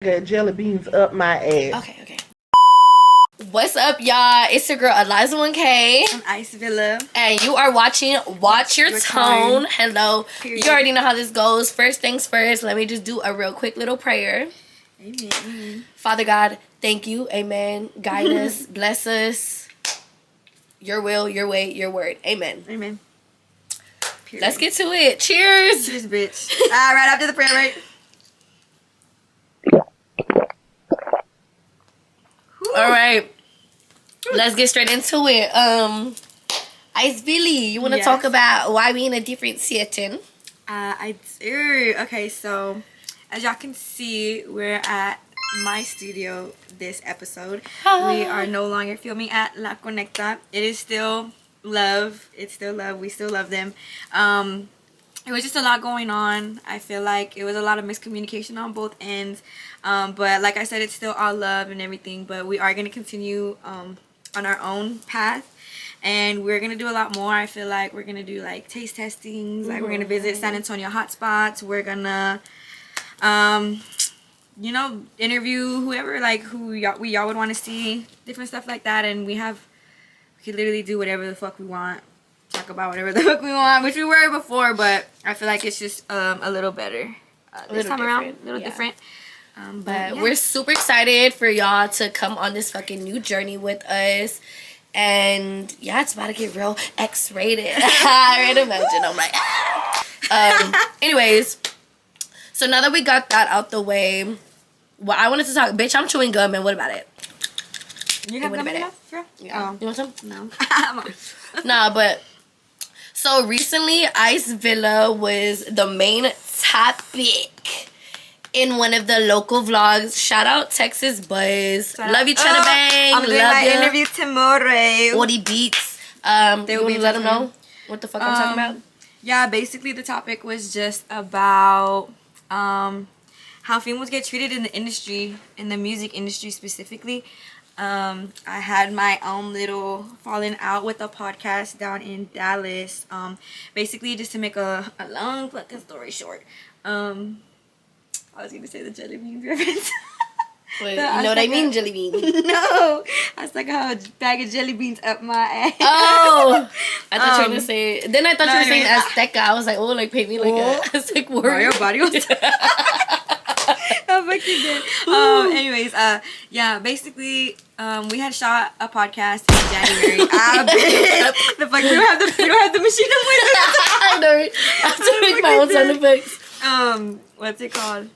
jelly beans up my ass. Okay. What's up, y'all? It's your girl Eliza 1K. I'm Ice Villa. And you are watching Watch Your Tone. Hello. Period. You already know how this goes. First things first, let me just do a real quick little prayer. Amen. Father God, thank you. Amen. Guide us. Bless us. Your will, your way, your word. Amen. Amen. Period. Let's get to it. Cheers. Cheers, bitch. Right after the prayer, right? All right. Let's get straight into it. Ice Billy, you want to talk about why we in a different setting? I do. Okay, so as y'all can see, we're at my studio this episode. We are no longer filming at La Conecta. It is still love. It's still love. We still love them. It was just a lot going on. I feel like it was a lot of miscommunication on both ends. But like I said, it's still all love and everything. But we are going to continue on our own path. And we're going to do a lot more. I feel like we're going to do like taste testings. Like we're going to visit San Antonio hotspots. We're going to, you know, interview whoever, like who y'all would want to see. Different stuff like that. And we could literally do whatever the fuck we want. Talk about whatever the fuck we want, which we were before, but I feel like it's just a little better this time around, a little different. But we're super excited for y'all to come on this fucking new journey with us. And yeah, it's about to get real X-rated. I can imagine. I'm like, anyways, so now that we got that out the way, well, I wanted to talk. Bitch, I'm chewing gum, and what about it? You have gum in your mouth, girl? Yeah. You want some? No. Nah, but so recently, Ice Villa was the main topic in one of the local vlogs. Shout out Texas Buzz. Love you, Cheddar Bang. I'm doing my interview tomorrow. What he beats. You want to let them know what the fuck I'm talking about? Yeah, basically the topic was just about how females get treated in the industry, in the music industry specifically. I had my own little falling out with a podcast down in Dallas. Basically just to make a long fucking story short. I was gonna say the jelly beans reference. Wait, you know what I mean, jelly beans? No, I stuck a bag of jelly beans up my ass. Oh, I thought you were gonna say. Then I thought you were saying Azteca. I was like, oh, like paint me like a Aztec warrior. Body was. I fucking did. Anyways, yeah, basically, we had shot a podcast in January. The fuck, we don't have the machine to play. I know. I have to make my own sound effects. What's it called?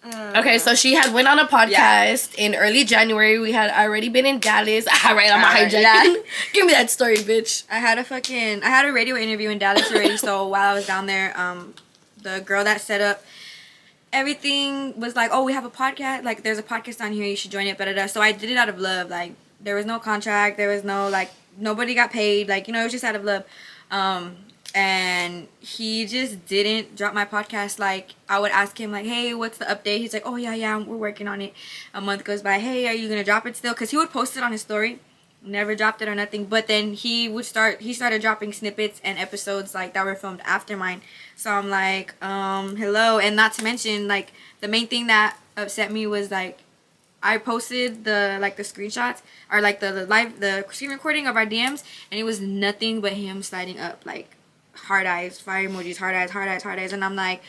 Okay, so she had went on a podcast in early January. We had already been in Dallas. Alright, I'm a hijacking. Yeah. Give me that story, bitch. I had a radio interview in Dallas already. So while I was down there, the girl that set up everything was like, oh, we have a podcast. Like, there's a podcast on here. You should join it. So I did it out of love. Like, there was no contract. There was no, like, nobody got paid. Like, you know, it was just out of love. And he just didn't drop my podcast. Like, I would ask him, like, hey, what's the update? He's like, oh, yeah, we're working on it. A month goes by. Hey, are you going to drop it still? Because he would post it on his story. Never dropped it or nothing. But then he started dropping snippets and episodes, like, that were filmed after mine. So I'm like, hello. And not to mention, like, the main thing that upset me was, like, I posted the screenshots or, like, the screen recording of our DMs. And it was nothing but him sliding up, like, heart eyes, fire emojis, heart eyes, and I'm like,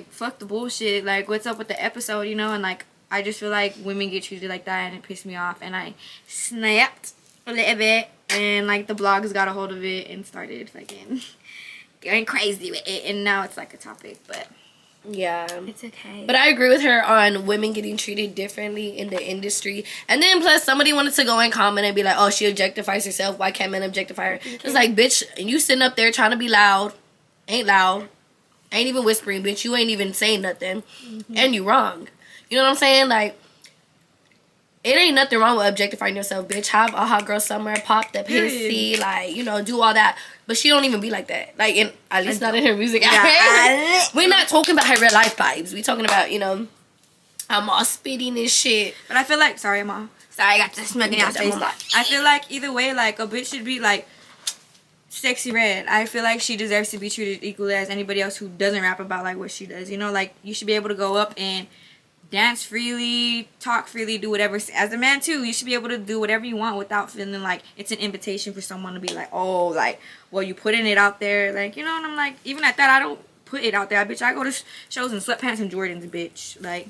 fuck the bullshit, like, what's up with the episode, you know? And like, I just feel like women get treated like that, and it pissed me off, and I snapped a little bit, and like the blogs got a hold of it and started fucking going crazy with it, and now it's like a topic, but yeah, it's okay. But I agree with her on women getting treated differently in the industry. And then plus somebody wanted to go and comment and be like, oh, she objectifies herself, why can't men objectify her? It's like, bitch, you sitting up there trying to be loud, ain't even whispering, bitch, you ain't even saying nothing, and you wrong. You know what I'm saying? Like, it ain't nothing wrong with objectifying yourself, bitch. Have a hot girl summer, pop the pissy, like, you know, do all that. But she don't even be like that. Like, at least not in her music. Yeah. We're not talking about her real life vibes. We talking about, you know, I'm all spitting and shit. But I feel like, sorry, Ma. Sorry, I got this smoking out face. I feel like either way, like, a bitch should be like Sexy Red. I feel like she deserves to be treated equally as anybody else who doesn't rap about like what she does. You know, like, you should be able to go up and dance freely, talk freely, do whatever. As a man too, you should be able to do whatever you want without feeling like it's an invitation for someone to be like, oh, like, well, you putting it out there, like, you know. And I'm like, even at that, I don't put it out there. I go to shows in sweatpants and Jordans, bitch. Like,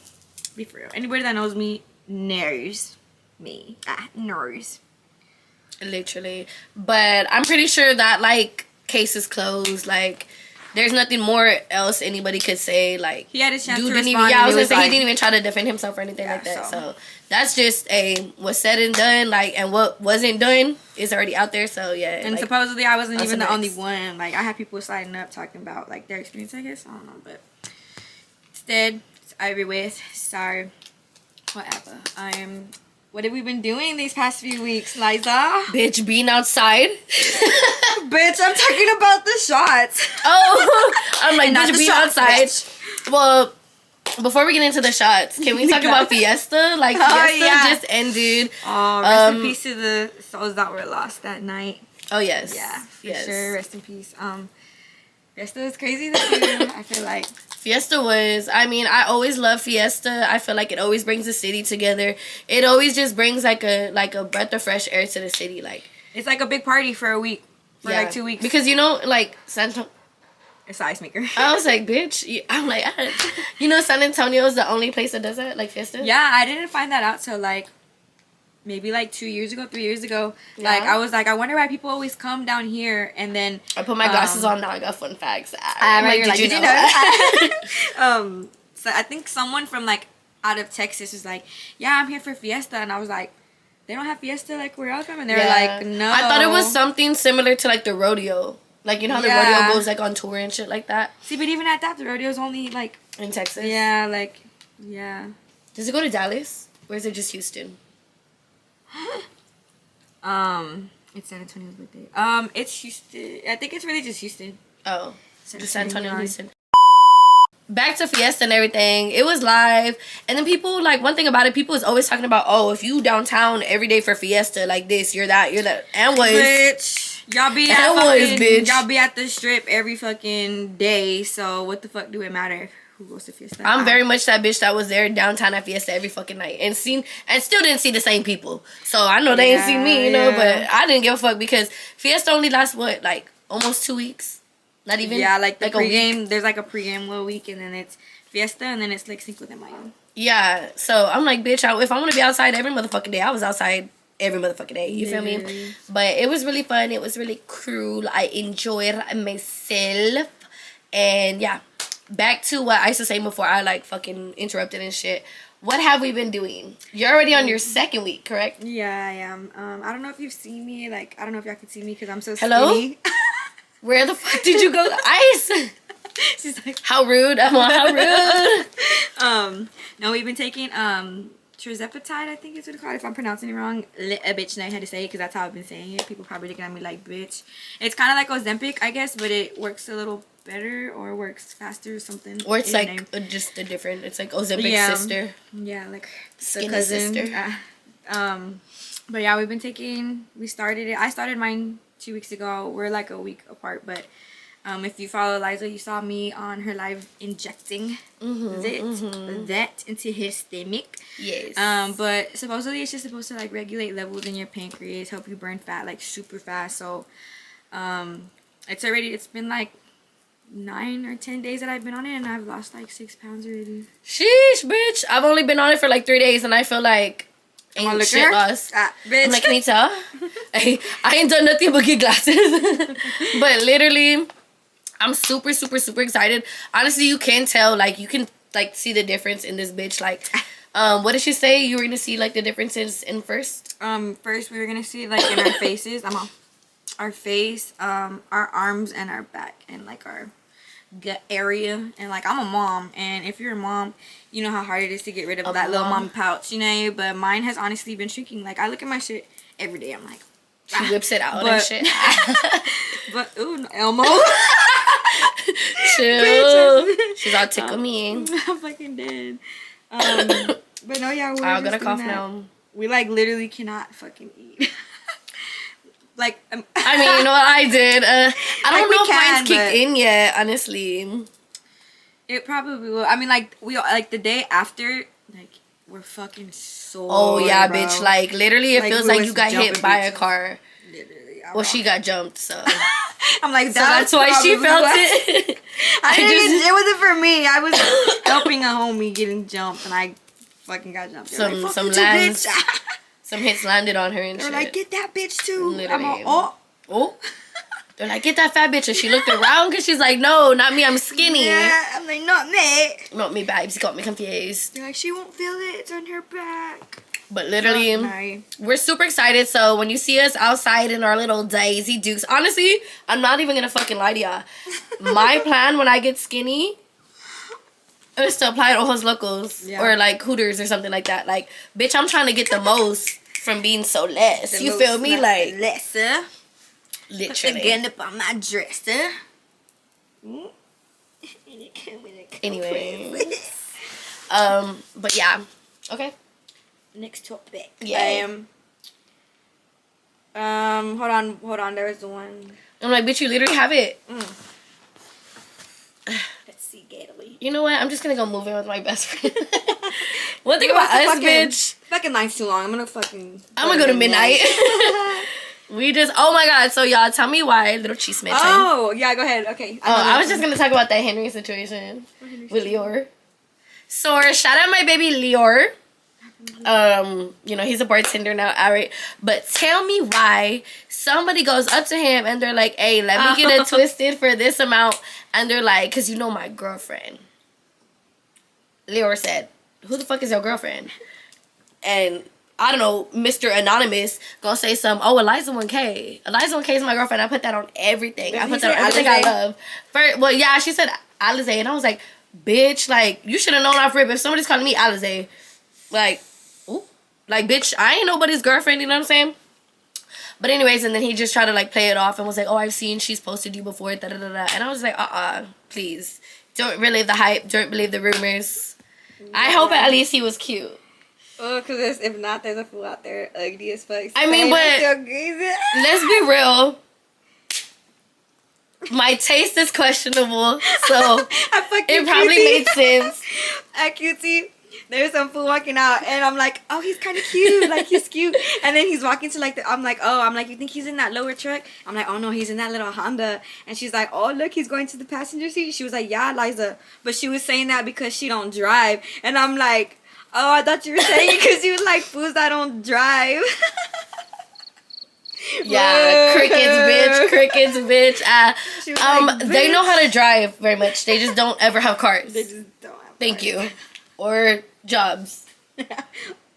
be for real. Anybody that knows me knows me. Knows. Literally. But I'm pretty sure that, like, case is closed. Like, there's nothing more else anybody could say. Like, he had a chance to didn't respond. even, yeah, I was gonna say, like, he didn't even try to defend himself or anything like that. So that's just what's said and done. Like, and what wasn't done is already out there. So yeah. And like, supposedly I wasn't even the only one. Like, I had people sliding up talking about like their experience. I guess I don't know, but instead it's everywhere. So whatever. What have we been doing these past few weeks, Liza? Bitch, being outside. Bitch, I'm talking about the shots. Oh, I'm like, Not bitch, the being shots, outside. bitch. Well, before we get into the shots, can we talk about Fiesta? Like, Fiesta just ended. Oh, rest in peace to the souls that were lost that night. Oh, yes. Yeah, for yes. sure. Rest in peace. Fiesta was crazy this year, I feel like. Fiesta was, I mean, I always love Fiesta. I feel like it always brings the city together. It always just brings like a breath of fresh air to the city. Like, it's like a big party for a week, for like 2 weeks. Because, you know, like, It's ice maker. I was like, bitch, I'm like, you know, San Antonio is the only place that does that, like Fiesta. Yeah, I didn't find that out till like maybe like 3 years ago. Yeah. Like, I was like, I wonder why people always come down here. And then I put my glasses on now. I got fun facts. Did you know that? So I think someone from like out of Texas was like, yeah, I'm here for Fiesta. And I was like, they don't have Fiesta like where else from? And they were like, no. I thought it was something similar to like the rodeo. Like, you know how the rodeo goes like on tour and shit like that? See, but even at that, the rodeo's only like in Texas. Yeah, like, yeah. Does it go to Dallas? Or is it just Houston? It's San Antonio's birthday. It's Houston. I think it's really just Houston. Oh, just San Antonio and Houston. Back to Fiesta and everything. It was live. And then people, like, one thing about it, people is always talking about, oh, if you downtown every day for Fiesta, like this, you're that. And was. Bitch. Y'all be at the strip every fucking day. So what the fuck do it matter who goes to Fiesta? I'm very much that bitch that was there downtown at Fiesta every fucking night and still didn't see the same people. So I know they ain't seen me, you know, but I didn't give a fuck because Fiesta only lasts what, like almost 2 weeks? Not even. Yeah, like the pregame. There's like a pregame little week, and then it's Fiesta, and then it's like Cinco de Mayo. Yeah, so I'm like, bitch, if I want to be outside every motherfucking day, I was outside every motherfucking day. You feel me? But it was really fun. It was really cool. I enjoyed myself. And yeah, back to what I used to say before I like fucking interrupted and shit. What have we been doing? You're already on your second week, correct? Yeah, I am. I don't know if you've seen me. Like, I don't know if y'all can see me because I'm so Hello? skinny. Where the fuck did you go? Ice. She's like, how rude. I'm like, how rude. No, we've been taking tirzepatide, I think is what it's called. If I'm pronouncing it wrong, a bitch know how to say it because that's how I've been saying it. People probably looking at me like, bitch. It's kind of like Ozempic, I guess, but it works a little better or works faster or something. Or it's like just a different. It's like Ozempic's sister. Yeah, like skinny the cousin. sister. But yeah, we've been taking. We started it. I started mine 2 weeks ago. We're like a week apart, but if you follow Liza, you saw me on her live injecting that into his stomach. Yes. But supposedly it's just supposed to like regulate levels in your pancreas, help you burn fat like super fast. So it's been like 9 or 10 days that I've been on it, and I've lost like 6 pounds already. Sheesh, bitch. I've only been on it for like 3 days, and I feel like ain't shit lost. Bitch. I'm like, can you tell? I ain't done nothing but get glasses. But literally, I'm super, super, super excited. Honestly, you can tell, like, you can, like, see the difference in this bitch. Like, what did she say? You were going to see, like, the differences in first? First, we were going to see, like, in our faces. Our face, our arms, and our back, and, like, our gut area. And, like, I'm a mom, and if you're a mom, you know how hard it is to get rid of that little mom pouch, you know? But mine has honestly been shrinking. Like, I look at my shit every day. I'm like, she whips it out and shit. But, ooh, Elmo. Chill. She's all tickle me. I'm fucking dead. But no, yeah, we're I'm just gonna cough doing that. now. We, like, literally cannot fucking eat. Like, I mean, well, I did. I don't know if mine's kicked in yet, honestly. It probably will. I mean, like, the day after Like, we're fucking sore. Oh, yeah, bro. bitch. Like, literally, it Like, feels we like was you got hit jumping by a bitches. car. Literally. Well, she got jumped, so. I'm like, So that's why she felt it. It wasn't for me. I was helping a homie getting jumped, and I fucking got jumped. They were like, some "Fuck you too, lands, bitch." some hits landed on her and They're shit. like, get that bitch too. Literally. I'm all, Oh. They're like, get that fat bitch. And she looked around because she's like, no, not me. I'm skinny. Yeah, I'm like, not me. Not me, babes. You got me confused. They're like, she won't feel it. It's on her back. But literally, we're super excited. So when you see us outside in our little Daisy Dukes, honestly, I'm not even going to fucking lie to y'all. My plan when I get skinny is to apply to Ojos Locos or like Hooters or something like that. Like, bitch, I'm trying to get the most from being so less. You feel me? Like, lesser. Literally. Again up on my dresser. Anyway. But yeah. Okay. Next topic. Yeah. Hold on. There was the one. I'm like, bitch, you literally have it. Let's see, Gately. You know what? I'm just gonna go move in with my best friend. One thing about us, bitch. Fucking line's too long. I'm gonna go to midnight. We just, oh my god. So y'all, tell me why little cheese mention. Oh yeah, go ahead. Okay. I was just gonna talk about that Henry situation with Lior. So shout out my baby Lior. You know, he's a bartender now, alright. But tell me why somebody goes up to him and they're like, hey, let me get it twisted for this amount. And they're like, because you know my girlfriend. Lior said, who the fuck is your girlfriend? And I don't know, Mr. Anonymous gonna say oh, Eliza 1K. Eliza 1K is my girlfriend. I put that on everything. I put that on everything I love. Well, yeah, she said Alize. And I was like, bitch, like, you should have known off rip if somebody's calling me Alize. Like, ooh. Like, bitch, I ain't nobody's girlfriend, you know what I'm saying? But anyways, and then he just tried to, like, play it off and was like, oh, I've seen she's posted you before, da-da-da-da. And I was like, please. Don't believe the hype. Don't believe the rumors. Yeah. I hope at least he was cute. Oh, because if not, there's a fool out there ugly as fuck. I mean, but let's be real. My taste is questionable, so it probably made sense. At QT, there's some fool walking out, and I'm like, oh, he's kind of cute. Like, he's cute. And then he's walking to, like, I'm like, you think he's in that lower truck? I'm like, oh, no, he's in that little Honda. And she's like, oh, look, he's going to the passenger seat. She was like, yeah, Liza. But she was saying that because she don't drive. And I'm like, oh, I thought you were saying it because you like fools that don't drive. Yeah, crickets, bitch. Like, they know how to drive very much. They just don't ever have cars. They just don't have Thank you. Or jobs.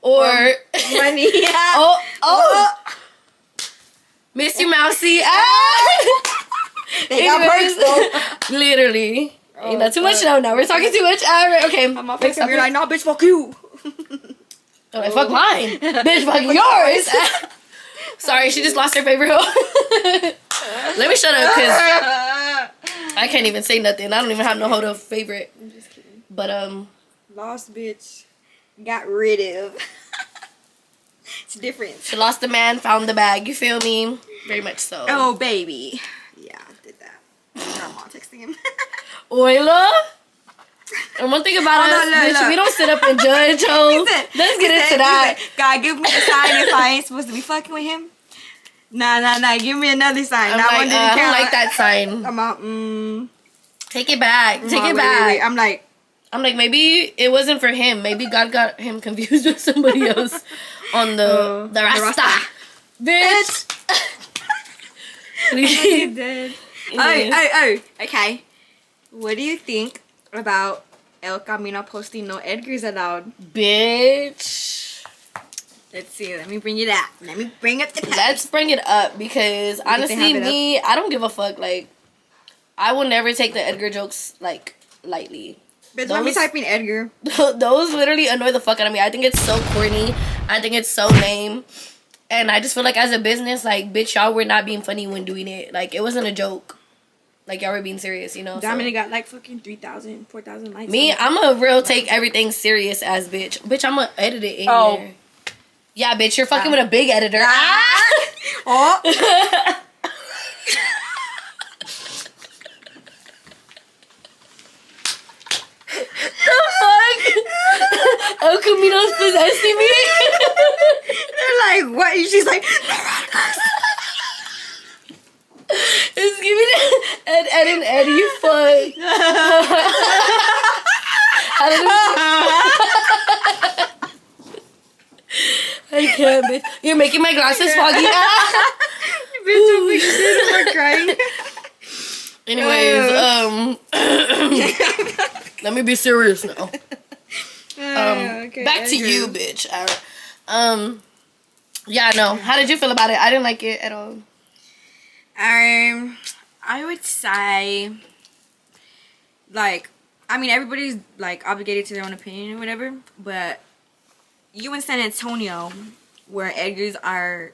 Or money. Yeah. Oh. Missy Mousy. They got perks though. Literally. Ain't that too much? No, we're talking too much. Alright, okay. I'm off you're like, no, bitch, fuck you. I'm like, fuck mine. Bitch, fuck yours. Sorry, she just lost her favorite hoe. Let me shut up, because I can't even say nothing. I don't even have no hoe to favorite. I'm just kidding. But, lost bitch. Got rid of. It's different. She lost the man, found the bag. You feel me? Very much so. Oh, baby. Yeah, I did that. I'm not texting him. Oila? And one thing about us, bitch, look. We don't sit up and judge hoes. Let's get into that. God, give me a sign if I ain't supposed to be fucking with him. Nah. Give me another sign. I'm like, I don't like that sign. I'm out, Take it back. Take it back. Wait. I'm like, maybe it wasn't for him. Maybe God got him confused with somebody else on the Rasta. Bitch. You did. Oh, okay. What do you think about El Camino posting no Edgar's allowed? Bitch. Let's see. Let me bring it up. Let me bring up the page. Let's bring it up because honestly, I don't give a fuck. Like, I will never take the Edgar jokes, like, lightly. Bitch, let me typing Edgar. Those literally annoy the fuck out of me. I think it's so corny. I think it's so lame. And I just feel like as a business, like, bitch, y'all were not being funny when doing it. Like, it wasn't a joke. Like, y'all were being serious, you know? Dominic got, like, fucking 3,000, 4,000 likes. Me, I'm a real take everything serious as bitch. Bitch, I'm gonna edit it in there. Yeah, bitch, you're fucking with a big editor. Oh. The fuck? El Scooby-Doo's possessing me. They're like, what? And she's like, It's giving Ed and Eddie fuck. I can't, bitch. You're making my glasses foggy. bitch, I'm like, shit, I'm crying. Anyways, let me be serious now. Okay, Back to you, bitch. Yeah, no. How did you feel about it? I didn't like it at all. I would say, like, I mean, everybody's like obligated to their own opinion or whatever, but you in San Antonio, where Edgars are,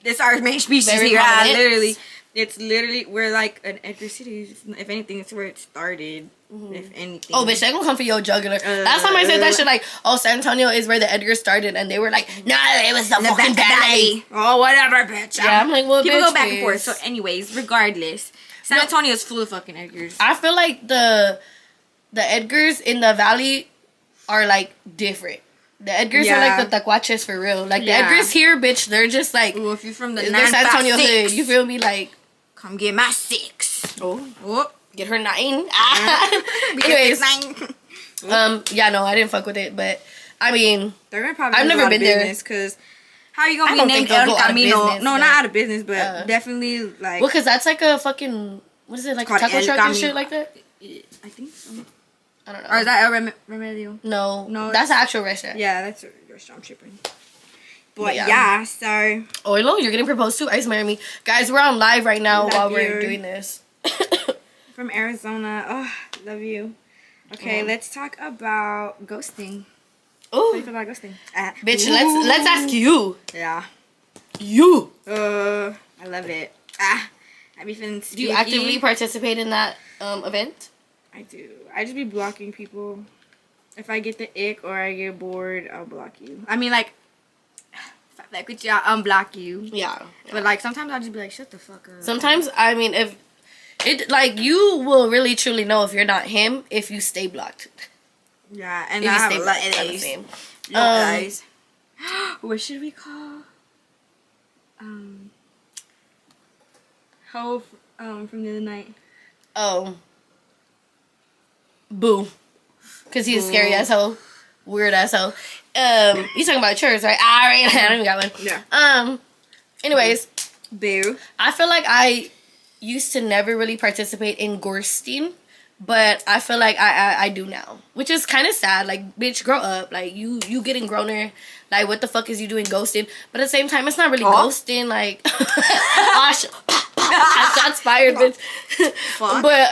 this our main species Very here. prominent. Literally, it's literally we're like an Edgar city. If anything, it's where it started. If anything. Oh, bitch, they gonna come for your jugular. Last time I said that shit, like, oh, San Antonio is where the Edgar started, and they were like, no, it was the fucking valley. Oh, whatever, bitch. Yeah, I'm like, well, people bitch, go back and forth. please. So, anyways, regardless, San Antonio is full of fucking Edgars. I feel like the Edgars in the valley are like different. The Edgars are like the tacuaches for real. Like the Edgars here, bitch, they're just like, Ooh, if you're from the they're San Antonio 956, hood. You feel me? Like, come get my 6. oh, Oh. get her 9. Anyways, yeah, no, I didn't fuck with it, but I mean, they're gonna probably I've lose a never lot of been there. business, because how are you gonna I be don't named think they'll El go out of Camino? business, No, but- not out of business, but definitely like. well, cause that's like a fucking, what is it, like a Called taco El truck and Camino. shit like that? I think so. I don't know. Or is that El Remedio? No, No, that's an actual restaurant. Yeah, that's a restaurant shipping. But yeah. yeah, so Oilo, you're getting proposed to. Ice marry me, guys. We're on live right now Love while we're you. doing this. from Arizona. Oh, love you. Okay, let's talk about ghosting. How do you Ooh, feel about ghosting? bitch, let's ask you. Yeah. You. I love it. I be feeling Do sticky. you actively participate in that event? I do. I just be blocking people. If I get the ick or I get bored, I'll block you. I mean, like, if I fuck with you, I'll unblock you. Yeah. But, like, sometimes I'll just be like, shut the fuck up. Sometimes, I mean, if it, like, you will really truly know if you're not him if you stay blocked. Yeah, and If I you have stay a lot blocked, of I'm the days. same. Guys. What should we call? Ho from the other night. Oh. Boo. Because he's a scary asshole. Weird asshole. You talking about church, right? Alright, I don't even got one. Yeah. Anyways, Boo. I feel like I used to never really participate in ghosting, but I feel like I do now, which is kind of sad. Like, bitch, grow up. Like, you getting growner. Like, what the fuck is you doing ghosting? But at the same time, it's not really ghosting. Like, shots fired, bitch. Fuck. But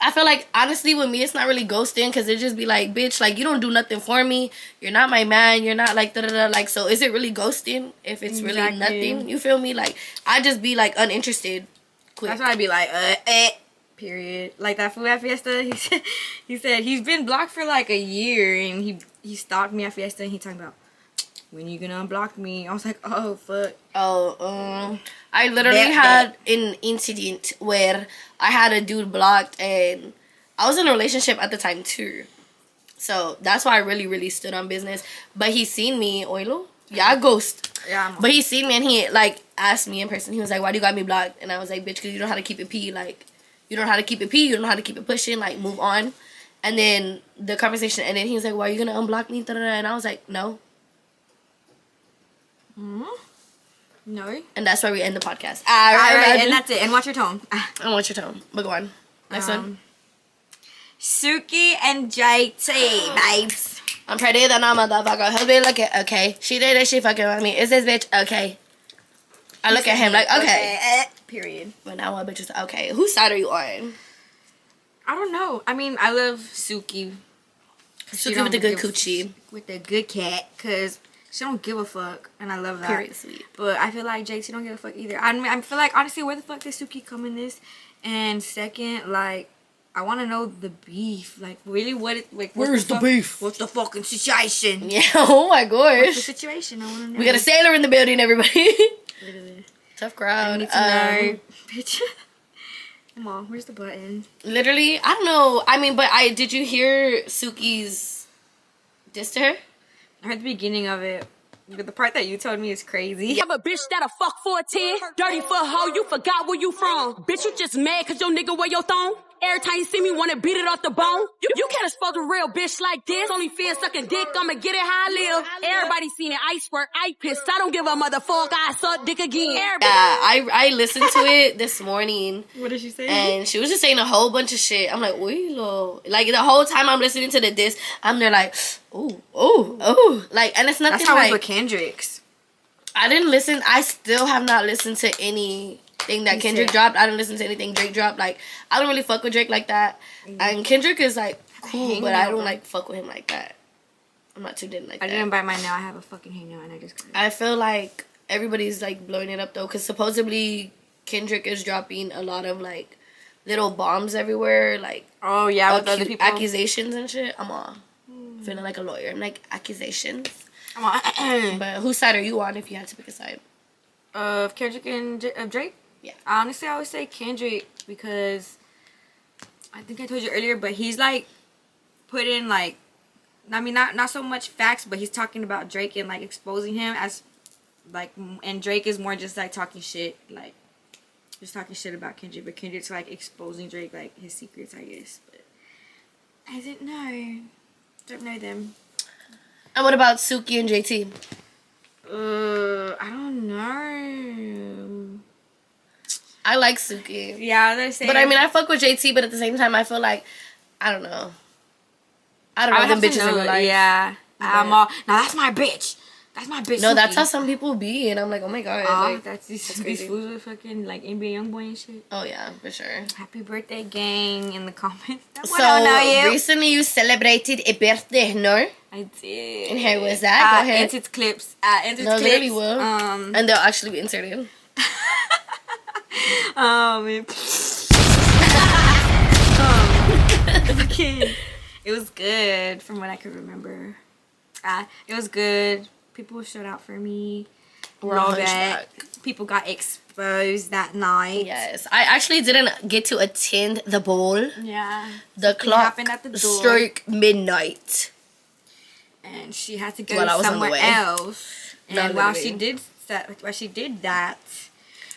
I feel like, honestly, with me, it's not really ghosting, because it just be like, bitch, like, you don't do nothing for me. You're not my man. You're not like, da-da-da. Like, so is it really ghosting if it's really nothing? You feel me? Like, I just be, like, uninterested quick. That's why I'd be like, period. Like that fool at Fiesta, he said he's been blocked for like a year, and he stalked me at Fiesta, and he talking about, when you gonna unblock me? I was like, oh fuck. Oh, I literally had an incident where I had a dude blocked, and I was in a relationship at the time too. So that's why I really, really stood on business. But he seen me, Oilo. Yeah, ghost. Yeah. But he seen me, and he like asked me in person. He was like, "Why do you got me blocked?" And I was like, "Bitch, because you don't know how to keep it P. Like, you don't know how to keep it P. You don't know how to keep it pushing. Like, move on." And then the conversation ended. He was like, "Why are you gonna unblock me?" And I was like, "No." No. And that's why we end the podcast. All right, and that's it. And watch your tone. I want your tone. But go on. Next one. Suki and JT, babes. I'm pretty than a motherfucker. He'll be looking, okay. She did it, she fucking with me. Is this bitch okay? I look at him like, okay. Period. But now my bitch is okay. Whose side are you on? I don't know. I mean, I love Suki. Suki with the good coochie. With the good cat, because she don't give a fuck, and I love that. Period, sweet. But I feel like JT don't give a fuck either. I mean, I feel like, honestly, where the fuck did Suki come in this? And second, like, I want to know the beef. Like, really, where's the beef? What's the fucking situation? Yeah, oh my What's the gosh. situation? I want to know. We got a sailor in the building, everybody. Literally. Tough I crowd. need to know. Bitch. Come on, where's the button? Literally, I don't know. I mean, but did you hear Suki's Dissed her? I heard the beginning of it. But the part that you told me is crazy. I'm a bitch that'll fuck for a 10. Dirty for a hoe, you forgot where you from. Bitch, you just mad cause your nigga wear your thong. Every time you see me, wanna beat it off the bone. You can't expose a real bitch like this. Only fear sucking dick, I'ma get it how I live. Everybody seen it, I squirt, I pissed. I don't give a motherfucker, I suck dick again. I listened to it this morning. What did she say? And she was just saying a whole bunch of shit. I'm like, oy, lo. Like, the whole time I'm listening to the diss, I'm there like, ooh, ooh, ooh. Like, and it's nothing That's how like... it was with Kendrick's. I didn't listen. I still have not listened to anything that Kendrick dropped. I didn't listen to anything Drake dropped. Like, I don't really fuck with Drake like that. And Kendrick is, like, cool, but I don't, like, fuck with him like that. I'm not too in like that. I didn't bite my nail. I have a fucking hangnail and I just cried. I feel like everybody's, like, blowing it up, though, because supposedly Kendrick is dropping a lot of, like, little bombs everywhere, like... Oh, yeah, with other people. Accusations and shit. I'm all feeling like a lawyer. I'm like, accusations? But whose side are you on if you had to pick a side? Of Kendrick and Drake? Yeah. Honestly, I would say Kendrick because I think I told you earlier, but he's like put in like, I mean, not so much facts, but he's talking about Drake and like exposing him as like, and Drake is more just like talking shit, like just talking shit about Kendrick, but Kendrick's like exposing Drake, like his secrets, I guess. But I don't know them. And what about Suki and JT? I don't know. I like Suki. Yeah, they're saying. But I mean, I fuck with JT, but at the same time, I feel like, I don't know. I don't know them bitches in real life. Yeah. I'm all, now that's my bitch. That's my bitch. No, Suki. that's how some people be, and I'm like, oh my god. Like, that's these crazy. fools with fucking like NBA YoungBoy and shit. Oh yeah, for sure. Happy birthday, gang, in the comments. So recently you celebrated a birthday, no? I did. And how was that? Go ahead. Entered clips. Entered No, clips. literally will. And they'll actually be inserted. It was good from what I could remember. It was good. People showed out for me. Love that. People got exposed that night. Yes. I actually didn't get to attend the ball. Yeah. The clock happened at the door. struck midnight. And she had to go While I was on the somewhere way. else. No, And while literally. she did that,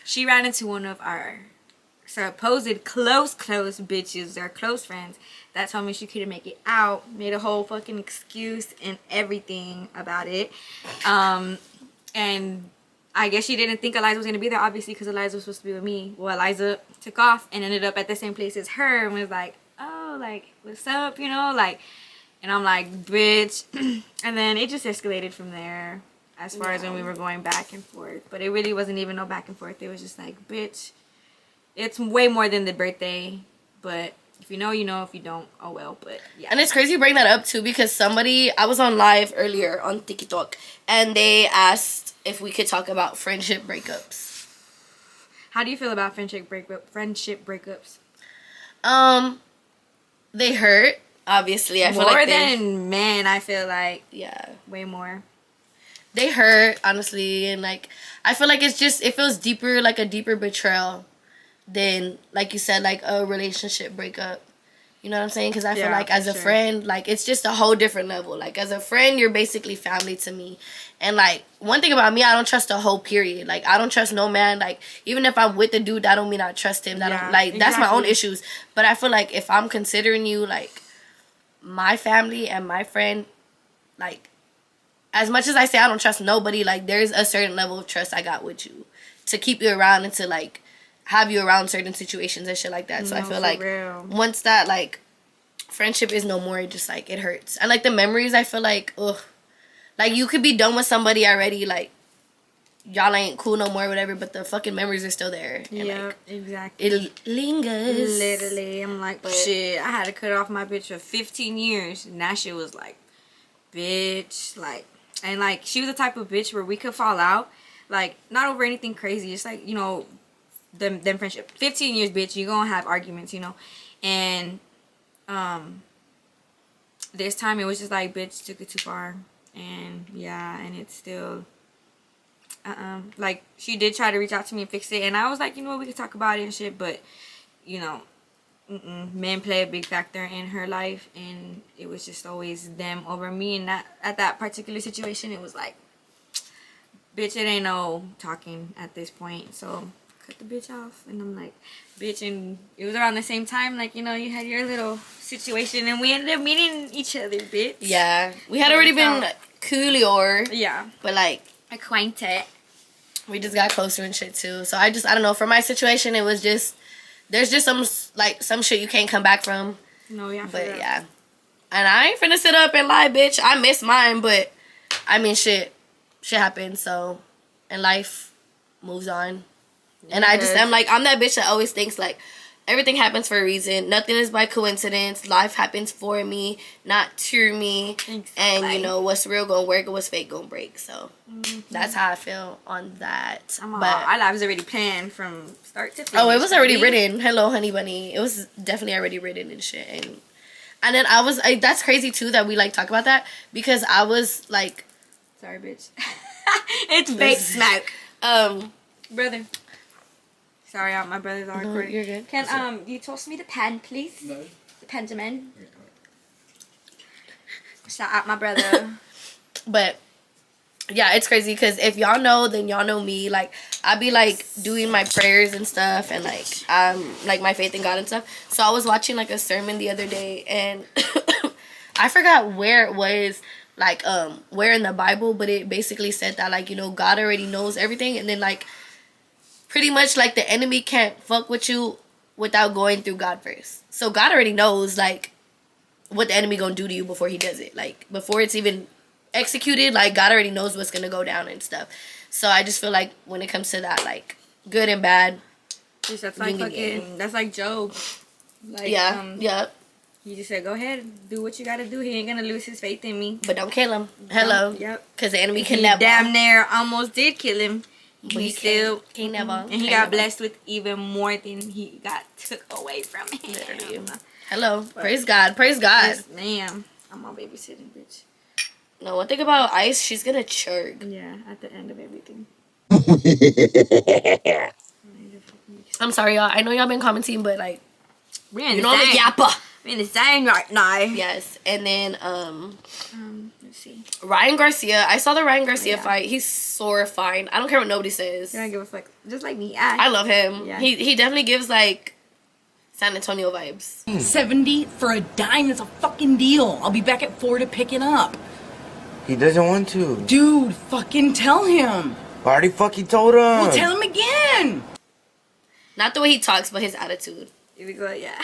she ran into one of our supposed close bitches, our close friends, that told me she couldn't make it out, made a whole fucking excuse and everything about it. And I guess she didn't think Eliza was going to be there, obviously, because Eliza was supposed to be with me. Well, Eliza took off and ended up at the same place as her and was like, oh, like, what's up, you know, like, and I'm like, bitch. And then it just escalated from there as far as when we were going back and forth. But it really wasn't even no back and forth. It was just like, bitch, it's way more than the birthday. But if you know, you know. If you don't, oh well. But yeah. And it's crazy you bring that up too, because I was on live earlier on TikTok, and they asked if we could talk about friendship breakups. How do you feel about friendship breakups? They hurt. Obviously, I feel more like than men. I feel like way more. They hurt, honestly, and like I feel like it feels deeper, like a deeper betrayal than, like you said, like a relationship breakup. You know what I'm saying? Because I feel like as a friend, like it's just a whole different level. Like as a friend, you're basically family to me. And like one thing about me, I don't trust a whole period. Like I don't trust no man. Like even if I'm with the dude, that don't mean I trust him. That's my own issues. But I feel like if I'm considering you like my family and my friend, like as much as I say I don't trust nobody, like there's a certain level of trust I got with you to keep you around and to like have you around certain situations and shit like that. So I feel like once that like friendship is no more, it just like it hurts. And like the memories, I feel like like you could be done with somebody already, like y'all ain't cool no more, whatever, but the fucking memories are still there. Yeah, like, exactly. It lingers. Literally, I'm like, shit, I had to cut off my bitch for 15 years, and that shit was like, bitch, like, and like, she was the type of bitch where we could fall out, like, not over anything crazy, it's like, you know, them friendship, 15 years, bitch, you gonna have arguments, you know, and, this time it was just like, bitch, took it too far, and, yeah, and it's still, like, she did try to reach out to me and fix it, and I was like, you know what, we could talk about it and shit, but, you know, men play a big factor in her life, and it was just always them over me. And at that particular situation, it was like, bitch, it ain't no talking at this point. So cut the bitch off. And I'm like, bitch. And it was around the same time, like, you had your little situation, and we ended up meeting each other, bitch. Yeah, we had already been coolier. Yeah, but like acquainted. We just got closer and shit too. So I don't know. For my situation, it was just, there's just some shit you can't come back from. No, yeah. But yeah. And I ain't finna sit up and lie, bitch. I miss mine, but I mean, shit happens. So, and life moves on. And I just, I'm that bitch that always thinks like, everything happens for a reason. Nothing is by coincidence. Life happens for me, not to me. Exactly. And what's real gonna work and what's fake gonna break. So that's how I feel on that. But our lives already planned from start to finish. Oh, it was already written. Hello, honey bunny. It was definitely already written and shit. And then I was that's crazy too that we like talk about that, because I was like, sorry, bitch. It's fake smoke. Brother. Sorry, my brother's on recording. You're good. Can you toss me the pen, please? No. The Pentamin. Shout out my brother. But yeah, it's crazy because if y'all know, then y'all know me. Like, I be like doing my prayers and stuff, and like my faith in God and stuff. So I was watching like a sermon the other day, and I forgot where it was, like where in the Bible, but it basically said that like God already knows everything, and then like, pretty much, like, the enemy can't fuck with you without going through God first. So God already knows, like, what the enemy gonna do to you before he does it. Like, before it's even executed, like, God already knows what's gonna go down and stuff. So I just feel like when it comes to that, like, good and bad. That's like fucking, that's like Job. Like, yeah. He just said, go ahead, do what you gotta do. He ain't gonna lose his faith in me. But don't kill him. Hello. Yep. Because the enemy can never. Damn near almost did kill him. But he still can't never. And he got blessed with even more than he got took away from him. Literally. Hello. But praise God. Praise God. Yes, ma'am. I'm on babysitting, bitch. No, one thing about Ice, she's gonna chirp. Yeah, at the end of everything. I'm sorry, y'all. I know y'all been commenting, but like, we're in the yappa. We're in the zone right now. Yes, and then let's see. Ryan Garcia. I saw the Ryan Garcia fight. He's so fine. I don't care what nobody says. Yeah, I give a fuck. Just like me. I love him. Yeah. He definitely gives like San Antonio vibes. 70 for a dime is a fucking deal. I'll be back at 4 to pick it up. He doesn't want to. Dude, fucking tell him. I already fucking told him. Well, tell him again. Not the way he talks, but his attitude. Here we go. Yeah.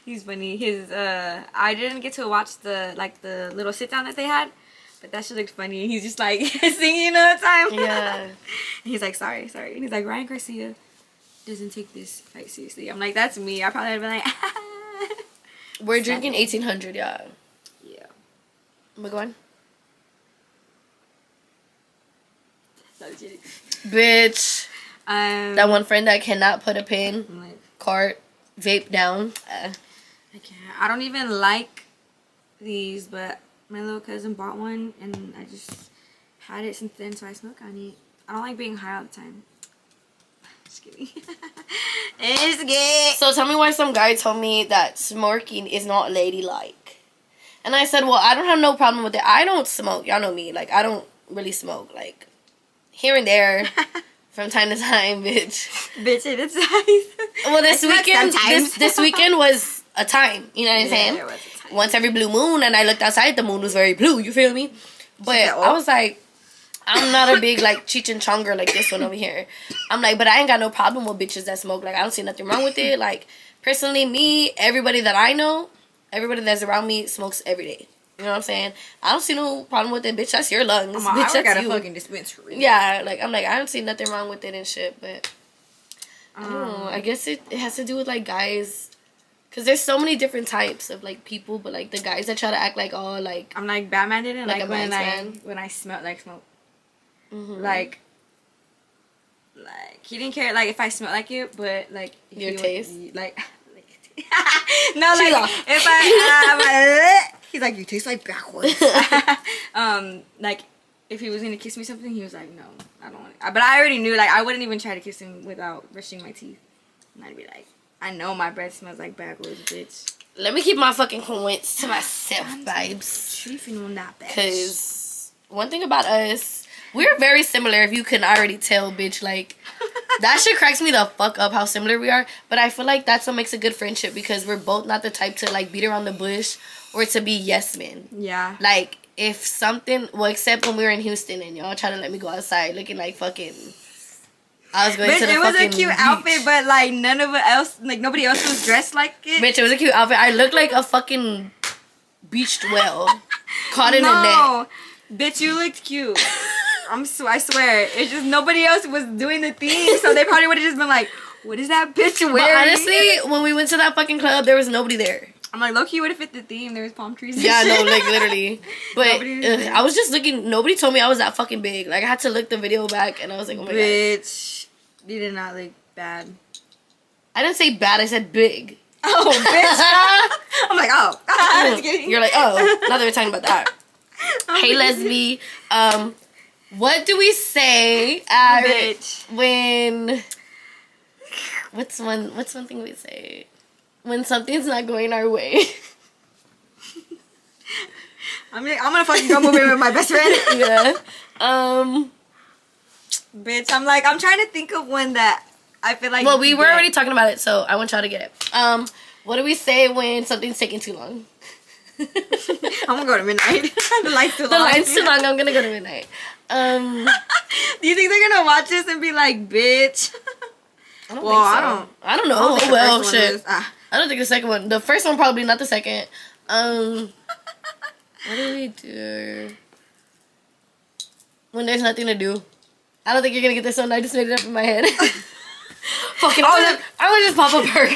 He's funny. His I didn't get to watch the little sit down that they had, but that shit looked funny. He's just like singing all the time. Yeah. And he's like, sorry. And he's like, Ryan Garcia doesn't take this fight seriously. I'm like, that's me. I probably would have been like, we're drinking 1800, y'all. Yeah. Am I going? Bitch. That one friend that cannot put a pin, cart, vape down. I can't. I don't even like these, but my little cousin bought one, and I just had it since then, so I smoke on it. I don't like being high all the time. Just kidding. It's good. So tell me why some guy told me that smoking is not ladylike. And I said, well, I don't have no problem with it. I don't smoke. Y'all know me. Like, I don't really smoke. Like, here and there. From time to time, bitch. Bitch, it's nice. Well, this weekend was a time. You know what I'm saying? It was a time. Once every blue moon, and I looked outside, the moon was very blue. You feel me? But I was like, I'm not a big like Cheech and Chonger like this one over here. I'm like, but I ain't got no problem with bitches that smoke. Like, I don't see nothing wrong with it. Like, personally, me, everybody that I know, everybody that's around me smokes every day. You know what I'm saying? I don't see no problem with it, bitch. That's your lungs. Bitch, I got a fucking dispensary. Yeah, like, I'm like, I don't see nothing wrong with it and shit, but I don't know. I guess it has to do with, like, guys. Because there's so many different types of, like, people, but, like, the guys that try to act like, oh, like... I'm like, Batman didn't like when I smelled like smoke. Mm-hmm. Like, he didn't care, like, if I smelled like it, but, like... Your taste? Like... no, like, if I... He's like, you taste like backwards. Like, if he was gonna kiss me something, he was like, no, I don't want it. But I already knew, like, I wouldn't even try to kiss him without brushing my teeth. And I'd be like, I know my breath smells like backwoods, bitch. Let me keep my fucking coins to myself, vibes. Triefing on that, bitch. Because one thing about us, we're very similar, if you can already tell, bitch. Like, that shit cracks me the fuck up how similar we are. But I feel like that's what makes a good friendship, because we're both not the type to, like, beat around the bush or to be yes men. Yeah. Like, if something, well, except when we were in Houston and y'all trying to let me go outside looking like fucking, I was going Bitch, to the it was a fucking cute beach. outfit, but like none of it else, like nobody else was dressed like it. Bitch, it was a cute outfit. I looked like a fucking beached whale caught in a net. Bitch, you looked cute. I swear, it's just nobody else was doing the thing, so they probably would have just been like, "What is that bitch wearing?" But honestly, when we went to that fucking club, there was nobody there. I'm like, low-key would have fit the theme. There was palm trees. And Yeah, shit. no, like literally. But Nobody I was just looking. Nobody told me I was that fucking big. Like I had to look the video back, and I was like, oh my god. Bitch, you did not look bad. I didn't say bad. I said big. Oh, bitch. I'm like, oh. Just kidding. You're like, oh, now that we're talking about that. Hey, Leslie. What do we say Bitch. when? What's one thing we say when something's not going our way? I'm gonna fucking go movie with my best friend. Yeah. Bitch, I'm trying to think of one that I feel like. Well, we were already talking about it, so I want y'all to get it. What do we say when something's taking too long? I'm gonna go to midnight. The line's too long. The line's too long. I'm gonna go to midnight. Do you think they're gonna watch this and be like, bitch? I don't Well, think so. I don't know. I don't think the Well, first one shit. was- I don't think the second one. The first one probably not the second. What do we do when there's nothing to do? I don't think you're gonna get this one. I just made it up in my head. Fucking. I would just pop a perk.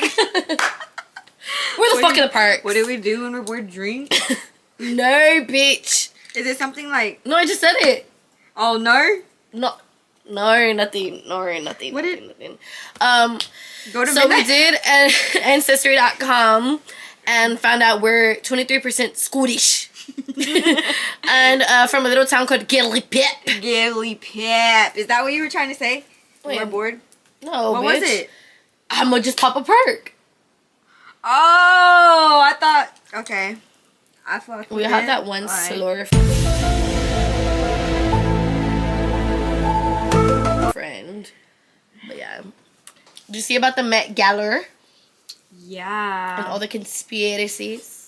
Where the fuck in the park? What do we do when we're bored? Drink? No, bitch. Is it something like? No, I just said it. Oh no. No, nothing. Nothing. What did- nothing. Go to So midnight. we did Ancestry.com and found out we're 23% Scottish. And from a little town called Gillipip. Gilly Pep. Is that what you were trying to say? Wait. We're bored. No, What bitch. was it? I'm gonna just pop a perk. Oh, I thought. Okay. I fucked We with had it. that one Alright. slur friend. But yeah. Did you see about the Met Gala Yeah. and all the conspiracies?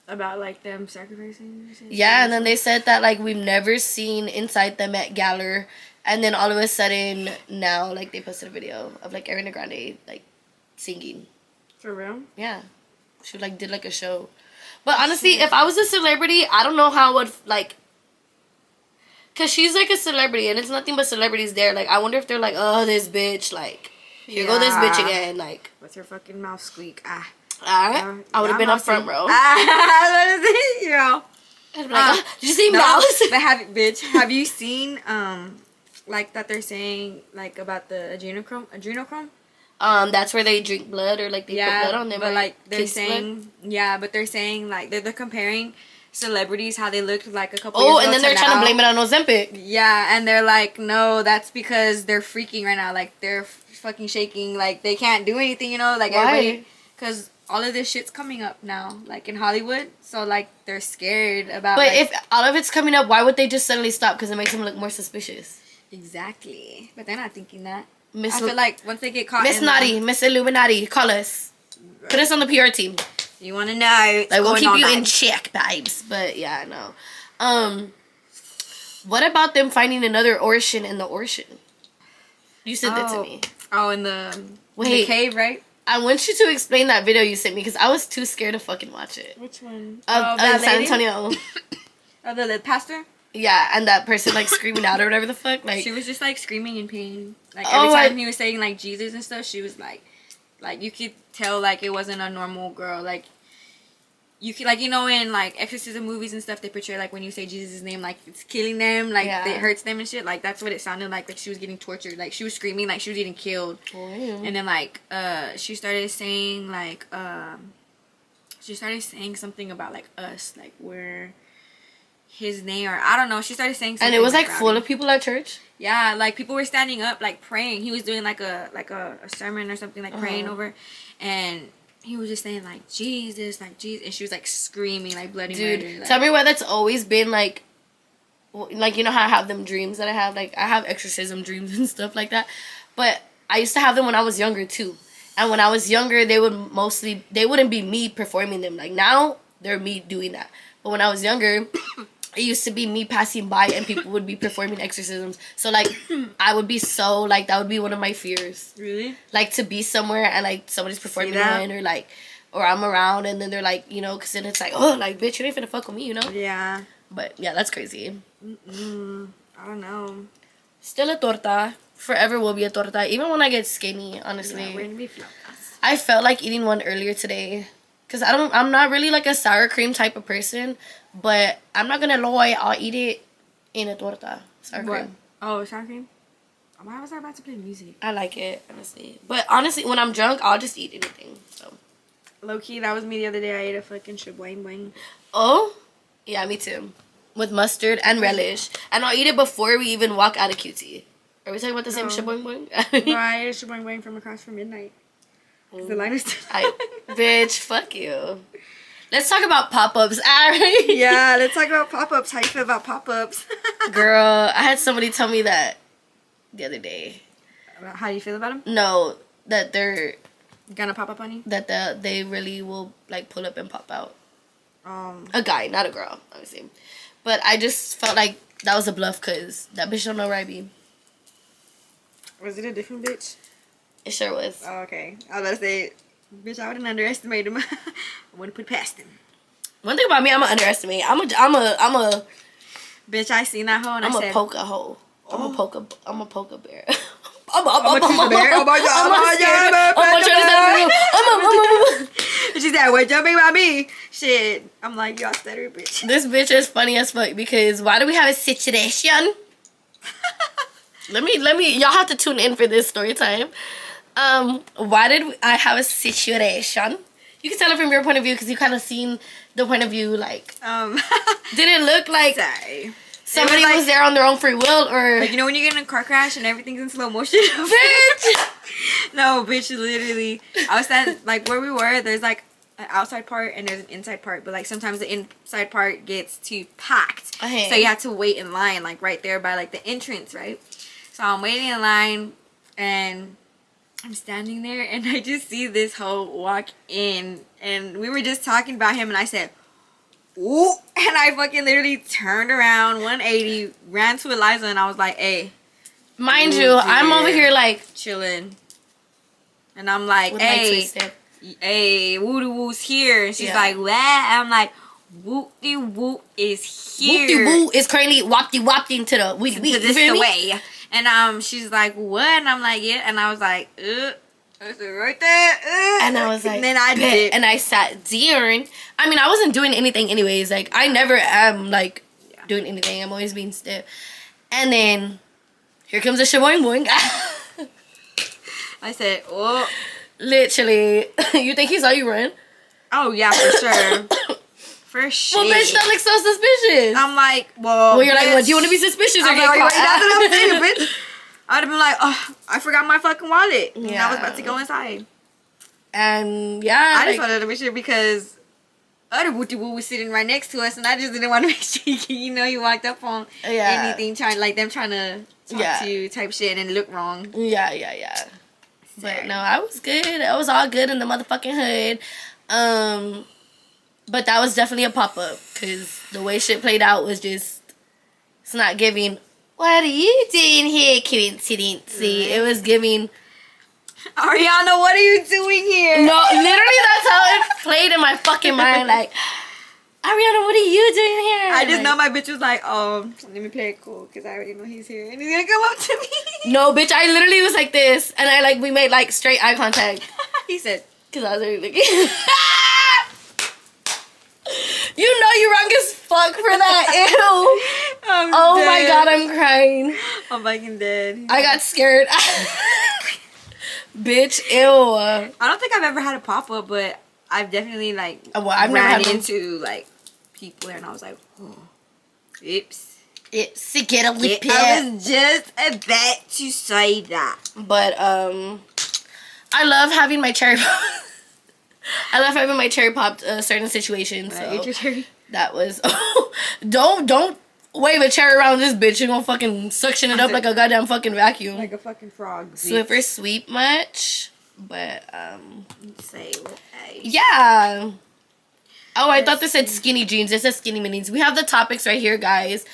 About like them sacrificing. or something? Yeah, and then they said that like we've never seen inside the Met Gala, and then all of a sudden now like they posted a video of like Ariana Grande like singing. For real? Yeah, she like did like a show. But honestly, if I was a celebrity, I don't know how I would like. Cause she's like a celebrity, and it's nothing but celebrities there. Like I wonder if they're like, oh, this bitch, like here go this bitch again, like. What's her fucking mouth squeak? Ah. Alright, I would have been up front, bro. You know. I'd be like, "Oh, did you see No, mouse? but have you seen like that they're saying like about the adrenochrome? That's where they drink blood or like they put blood on them. but or like they're kids' saying blood. but they're saying like they're comparing celebrities how they looked like a couple Oh, years and ago then they're trying to now. blame it on Ozempic. Yeah, and they're like, no, that's because they're freaking right now. Like they're fucking shaking. Like they can't do anything. You know, like Why? everybody, because all of this shit's coming up now, like in Hollywood. So like they're scared about. But like, if all of it's coming up, why would they just suddenly stop? Because it makes them look more suspicious. exactly, but they're not thinking that. Miss I feel like once they get caught, Miss in Naughty, Miss Illuminati, call us. Put us on the PR team. you want to know, Like we'll going keep all you in night. check, babes. But yeah, no. What about them finding another ocean in the ocean? You sent that to me. Oh, in the Wait. cave, right? I want you to explain that video you sent me because I was too scared to fucking watch it. Which one? Of that San lady? Antonio. Oh, the pastor. Yeah, and that person like screaming out or whatever the fuck. Like She was just like screaming in pain. Like Oh, every time I- he was saying like Jesus and stuff, she was like you could tell like it wasn't a normal girl. Like you could like, you know, in like exorcism movies and stuff, they portray like when you say Jesus' name, like it's killing them, like Yeah. it hurts them and shit. Like that's what it sounded like she was getting tortured. Like she was screaming like she was getting killed. And then like she started saying something about like us, like we're his name, or I don't know. She started saying something. And it was like rowdy. full of people at church. Yeah, like people were standing up, like praying. He was doing like a sermon or something, like praying over, and he was just saying like Jesus, and she was like screaming like bloody Dude, murder. Like, tell me why that's always been like you know how I have them dreams that I have, like I have exorcism dreams and stuff like that, but I used to have them when I was younger too. And when I was younger, they wouldn't be me performing them. Like now, they're me doing that. But when I was younger, it used to be me passing by and people would be performing exorcisms. So like, I would be so like, that would be one of my fears. Really? Like to be somewhere and like somebody's performing one, or like, or I'm around and then they're like, you know, because then it's like, oh, like bitch, you ain't finna fuck with me, you know? Yeah. But yeah, that's crazy. I don't know. Still a torta. Forever will be a torta. Even when I get skinny, honestly. Yeah, we're gonna be flautas. I felt like eating one earlier today. Because I'm not really like a sour cream type of person. But I'm not gonna lie, I'll eat it in a torta. Sour cream. Oh, sour cream? Why was I about to play music? I like it, honestly. But honestly, when I'm drunk, I'll just eat anything. So Low key, that was me the other day. I ate a fucking shaboing boing. Oh? Yeah, me too. With mustard and relish. And I'll eat it before we even walk out of QT. Are we talking about the same shaboing boing? No, I ate a shaboing boing from across from midnight. The line is bitch, fuck you. Let's talk about pop-ups. Yeah, let's talk about pop-ups. How you feel about pop-ups? Girl, I had somebody tell me that the other day. How do you feel about them? No, that they're gonna pop up on you? That they really will like pull up and pop out. A guy, not a girl, obviously. But I just felt like that was a bluff because that bitch don't know where I be. Was it a different bitch? It sure was. Oh, okay. I was about to say, bitch, I wouldn't underestimate him. I wouldn't put past him. One thing about me, I'm gonna underestimate. I'm a. Bitch, I seen that hoe and I'm I said, a poke a hoe. I'm a poke a bear. I'm a bear. Oh my god. She said, "What jumping about me?" Shit. I'm like, y'all stutter, bitch. This bitch is funny as fuck because why do we have a situation? Let me. Y'all have to tune in for this story time. Why did I have a situation? You can tell it from your point of view because you kind of seen the point of view. Like, did it look like somebody was there on their own free will, or like, you know when you get in a car crash and everything's in slow motion? Bitch. No, bitch. Literally, I was standing like where we were. There's like an outside part and there's an inside part, but like sometimes the inside part gets too packed, so you have to wait in line like right there by like the entrance, right? So I'm waiting in line and I'm standing there and I just see this hoe walk in and we were just talking about him and I said, ooh, and I fucking literally turned around 180, ran to Eliza and I was like, hey. Mind you, I'm over here like chilling. And I'm like, hey, woo woo's here. And she's like, what? I'm like, woo-de woo is here. Woo-de woo is currently wapty to the we this the way. And she's like, what? And I'm like, yeah. And I was like, I said, right there. And I was like, and then I did. And I sat down. I mean, I wasn't doing anything anyways. Like, I never am, like, doing anything. I'm always being stiff. And then, here comes a shaboing boing. I said, oh. Literally. You think he saw you run? Oh, yeah, for sure. For sure. Well, bitch, that looks so suspicious. I'm like, well, you're like, well, do you want to be suspicious or get caught? That's what I'm saying, bitch. I'd have been like, oh, I forgot my fucking wallet. And I was about to go inside. And, yeah. I just wanted to make sure because other wooty woo was sitting right next to us and I just didn't want to make sure, you know, you walked up on anything, trying to talk to you type shit and look wrong. Yeah. But, no, I was good. I was all good in the motherfucking hood. But that was definitely a pop-up because the way shit played out was just, it's not giving, what are you doing here, coincidence? It was giving, Ariana, what are you doing here? No, literally that's how it played in my fucking mind. Like, Ariana, what are you doing here? I just know my bitch was like, oh, let me play it cool because I already know he's here and he's gonna come up to me. No, bitch, I literally was like this and we made like straight eye contact. He said, because I was already looking. You know you wrong as fuck for that. Ew. Oh dead. My god, I'm crying. I'm fucking dead. I got scared. Bitch, ew. I don't think I've ever had a pop-up, but I've definitely like I've ran into like people there and I was like, oh. Oops. It's to get a lip I was just about to say that. But I love having my cherry pop. I love having my cherry popped certain situations. So Ate your cherry? that was don't wave a cherry around this bitch. You're gonna fucking suction it up like a goddamn fucking vacuum. Like a fucking frog. Swiffer sweet much, but Say what I... yeah. Oh, I thought this said skinny jeans. It says skinny minis. We have the topics right here, guys.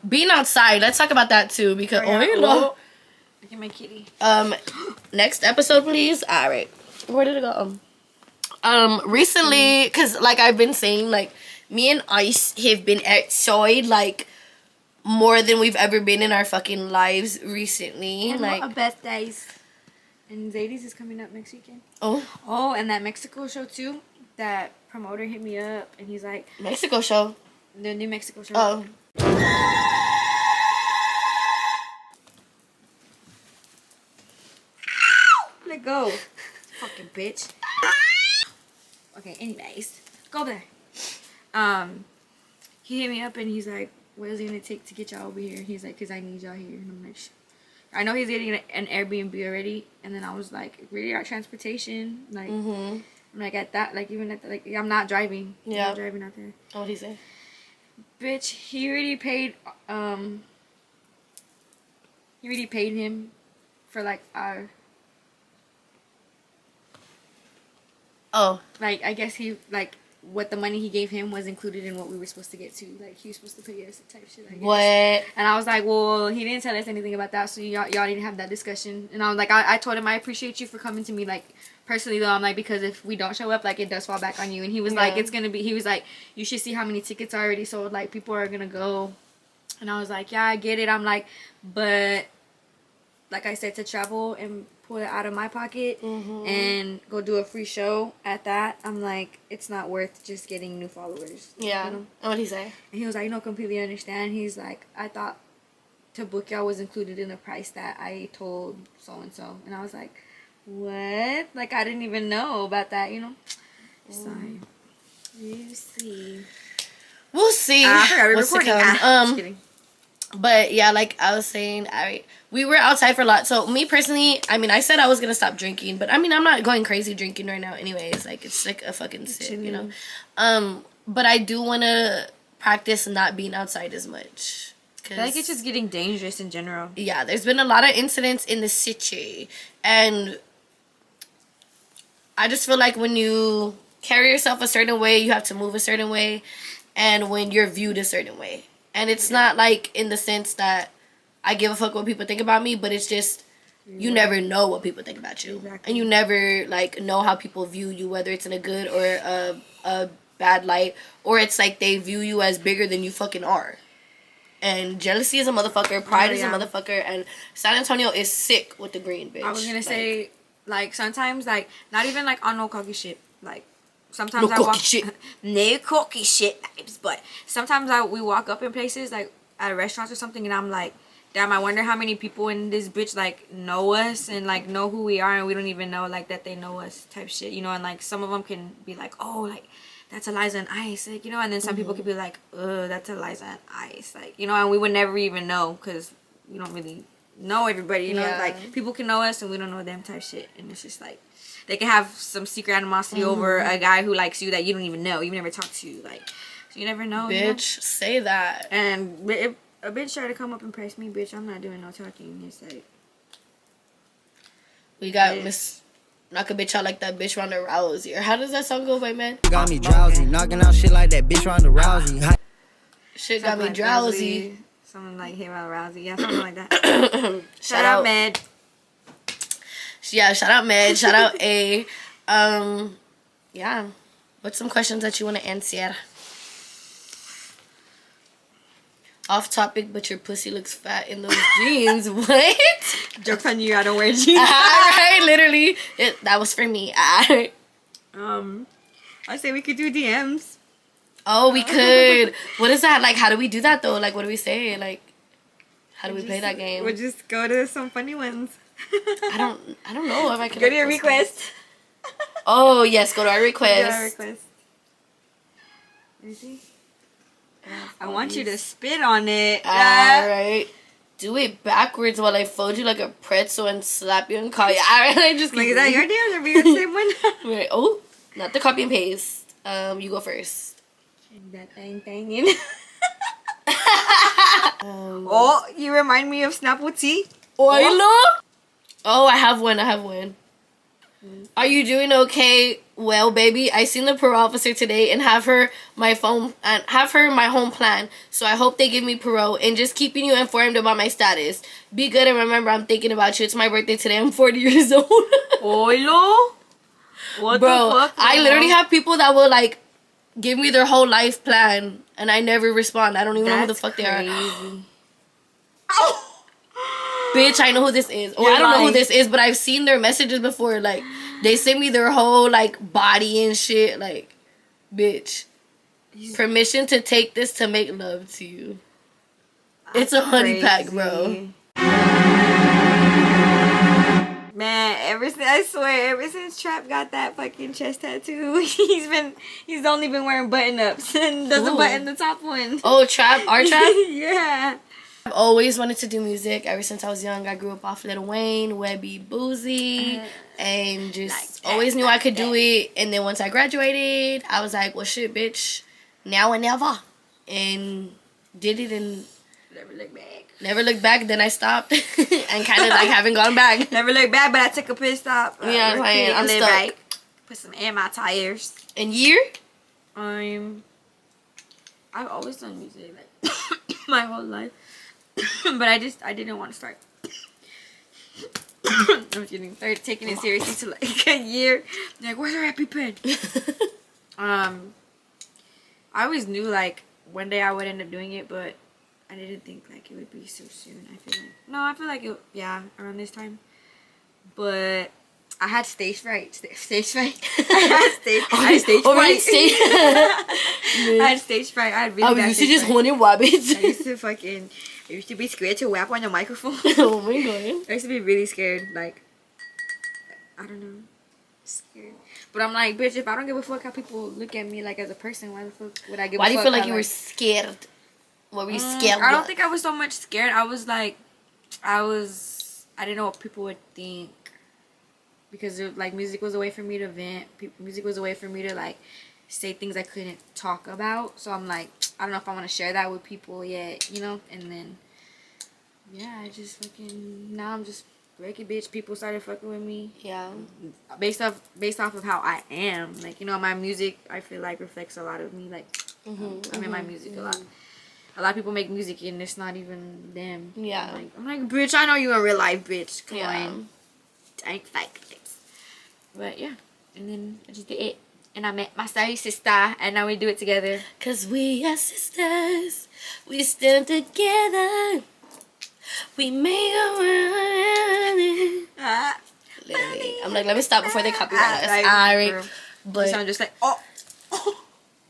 Being outside. Let's talk about that too because Look at my kitty. Next episode, please. All right. Where did it go? Recently, because like I've been saying, like me and Ice have been outside like more than we've ever been in our fucking lives recently. And like what best days. And Zadie's is coming up next weekend. Oh, And that Mexico show too. That promoter hit me up and he's like, Mexico show. the New Mexico show. Oh. Let go. Fucking bitch. Okay, anyways. Go there. He hit me up and he's like, what is it gonna take to get y'all over here? He's like, cause I need y'all here. And I'm like, I know he's getting an Airbnb already. And then I was like, really, our transportation? Like, I'm like, at that, like, even at the, like, I'm not driving. Yeah. I'm not driving out there. What did he say? Bitch, he already paid him for like our... Oh. Like, I guess he, like, what the money he gave him was included in what we were supposed to get to. Like, he was supposed to pay us type shit, I guess. What? And I was like, well, he didn't tell us anything about that, so y'all didn't have that discussion. And I was like, I told him I appreciate you for coming to me, like, personally, though. I'm like, because if we don't show up, like, it does fall back on you. And he was like, it's gonna be, he was like, you should see how many tickets are already sold. Like, people are gonna go. And I was like, yeah, I get it. I'm like, but, like I said, to travel and pull it out of my pocket and go do a free show at that, I'm like, it's not worth just getting new followers. Yeah. You know? And what did he say? And he was like, no, completely understand. He's like, I thought to book y'all was included in the price that I told so-and-so. And I was like, what? Like, I didn't even know about that, you know? Sorry. You see. We'll see. I forgot we were what's to recording. come. Just kidding. But yeah, like I was saying, we were outside for a lot. So me personally, I mean, I said I was gonna stop drinking, but I mean, I'm not going crazy drinking right now. Anyways, like it's like a fucking sip, you know. But I do want to practice not being outside as much. I feel like it's just getting dangerous in general. Yeah, there's been a lot of incidents in the city, and I just feel like when you carry yourself a certain way, you have to move a certain way, and when you're viewed a certain way. And it's not like in the sense that I give a fuck what people think about me, but it's just you never know what people think about you. Exactly. And you never like know how people view you, whether it's in a good or a bad light, or it's like they view you as bigger than you fucking are. And jealousy is a motherfucker, pride is a motherfucker, and San Antonio is sick with the green, bitch. I was gonna say, like, sometimes, like, not even, like, on no cocky shit, like, sometimes I walk... no cocky shit vibes, but sometimes we walk up in places, like, at restaurants or something, and I'm like, damn, I wonder how many people in this bitch, like, know us and, like, know who we are, and we don't even know, like, that they know us type shit, you know, and, like, some of them can be like, oh, like, that's Eliza and Ice, like, you know, and then some people could be like, that's Eliza and Ice, like, you know, and we would never even know, because we don't really know everybody, you know, like, people can know us and we don't know them type shit, and it's just, like, they can have some secret animosity over a guy who likes you that you don't even know, you never talked to, like, so you never know, bitch, you know? say that. And if a bitch tried to come up and press me, bitch, I'm not doing no talking, it's like, we got Miss... Knock a bitch out like that bitch Ronda Rousey. Or how does that song go by, man? Got me drowsy, knocking out shit like that bitch Ronda Rousey. Shit got me drowsy. Something like Hey Ronda Rousey. Yeah, something like that. Shout out Med. Yeah, shout out Med. Shout out A. Yeah. What's some questions that you want to answer? Off topic, but your pussy looks fat in those jeans. What? Joke's on you, I don't wear jeans. Alright, literally. That was for me. Alright. I say we could do DMs. Oh, we could. What is that? Like, how do we do that, though? Like, what do we say? Like, how do we play that game? We'll just go to some funny ones. I don't know if I can. Go to your request. Oh, yes. Go to our request. Go to our request. Let me see. I want you to spit on it. Alright. Do it backwards while I fold you like a pretzel and slap you and call you. Alright, I just Like, is that your nails or your same one? Right. Oh, not the copy and paste. You go first. That thing in. Oh, you remind me of Snapple Tea. Oilo? Oh, I have one. Are you doing okay? Well, baby, I seen the parole officer today and have her my home plan. So I hope they give me parole and just keeping you informed about my status. Be good and remember I'm thinking about you. It's my birthday today. I'm 40 years old. Oilo? What Bro, the fuck? I literally have people that will like give me their whole life plan and I never respond. I don't even know who the fuck they are. Bitch, I know who this is. Or I don't know who this is, but I've seen their messages before. Like, they send me their whole, like, body and shit. Like, bitch. Permission to take this to make love to you. It's a honey pack, bro. Man, I swear, ever since Trap got that fucking chest tattoo, he's only been wearing button-ups and doesn't button the top one. Oh, Trap? Our Trap? Yeah. I've always wanted to do music ever since I was young. I grew up off Lil Wayne, Webby, Boozy, and just always knew I could do it. And then once I graduated, I was like, well, shit, bitch, now and never. And did it and never looked back. Then I stopped and kind of like haven't gone back. Never looked back, but I took a pit stop. Yeah, I'm stuck. Right. Put some air in my tires. And year? I've always done music like my whole life. But I didn't want to start. I'm kidding. Started taking it seriously to like a year. Like, where's our happy pen? I always knew like one day I would end up doing it, but I didn't think like it would be so soon. I feel like around this time. But I had stage fright. Stage fright. I had stage fright. I had really bad used to stage just fright. want it wabbit. I used to be scared to whap on the microphone. Oh my god. I used to be really scared. Like, I don't know. Scared. But I'm like, bitch, if I don't give a fuck how people look at me like as a person, why the fuck would I give a fuck? Why do you feel like you were scared? What were you scared I don't of? think I was so much scared. I was like, I didn't know what people would think. Because like music was a way for me to vent. Music was a way for me to like say things I couldn't talk about. So I'm like, I don't know if I want to share that with people yet, you know? And then, yeah, I just fucking, now I'm just breaking bitch. People started fucking with me. Yeah. Based off of how I am. Like, you know, my music, I feel like reflects a lot of me. Like, I'm in my music a lot. A lot of people make music and it's not even them. Yeah. I'm like, bitch, I know you in real life, bitch. Come Yeah. on. Ain't fake. But yeah. And then I just did it. And I met my sorry sister, and now we do it together. Cause we are sisters, we stand together, we make a world. Literally, I'm like, let me stop before they copyright us. Alright, but I'm just like, oh,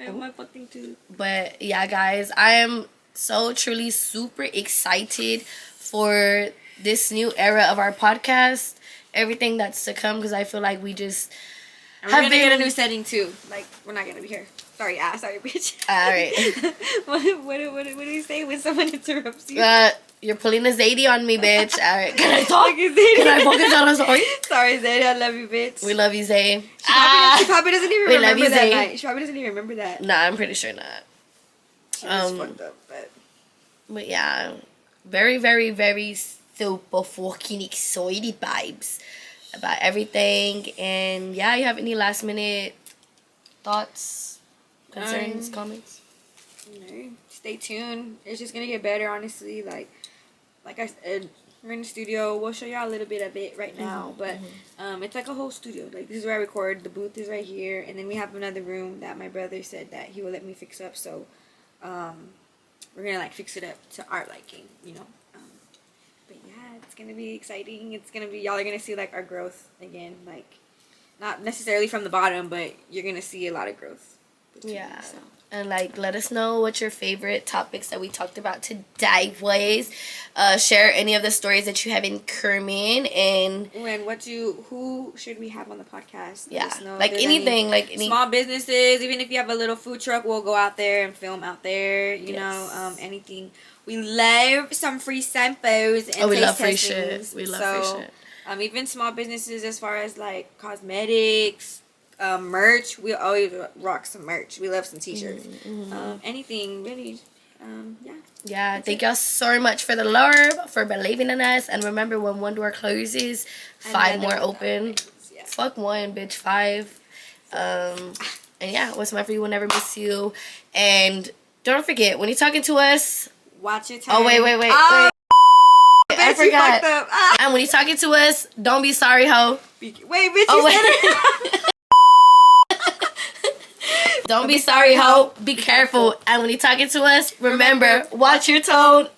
I have my fucking tooth. But yeah, guys, I am so truly super excited for this new era of our podcast, everything that's to come, because I feel like we just. And we're gonna get a new setting too. Like, we're not gonna be here. Sorry, sorry, bitch. Alright. What do you say when someone interrupts you? You're pulling a Zadie on me, bitch. Alright, can I talk? Can I fucking tell her sorry? Sorry, Zadie, I love you, bitch. We love you, Zay. She probably doesn't even remember that Zay. night. She probably doesn't even remember that. Nah, I'm pretty sure not. She was fucked up, But yeah, very, very, very super fucking excited vibes about everything. And yeah, you have any last minute thoughts, concerns, comments? No, stay tuned. It's just gonna get better, honestly. Like I said, we're in the studio. We'll show y'all a little bit of it right now, but it's like a whole studio. Like, this is where I record. The booth is right here, and then we have another room that my brother said that he will let me fix up. So we're gonna like fix it up to our liking, you know. But yeah, it's gonna be exciting. It's gonna be, y'all are gonna see like our growth again. Like, not necessarily from the bottom, but you're gonna see a lot of growth. Yeah. So And like, let us know what your favorite topics that we talked about today was. Share any of the stories that you have in common, and who should we have on the podcast? Yeah, like anything, like any small businesses. Even if you have a little food truck, we'll go out there and film out there. You know, anything. We love some free samples and we taste love free testings. shit. We love free shit. Even small businesses as far as like cosmetics. Merch, we always rock some merch. We love some t-shirts. Anything really. Yeah, thank y'all so much for the love, for believing in us, and remember, when one door closes, 5 more open. Yeah. Fuck one, bitch, 5. And yeah, what's my free will never miss you. And don't forget, when you're talking to us, watch your time. Oh wait. Oh, I forgot. And when you're talking to us, don't be sorry, ho. Wait, bitch, you said it. Don't be sorry, ho. Be careful. And when you're talking to us, remember, watch your tone.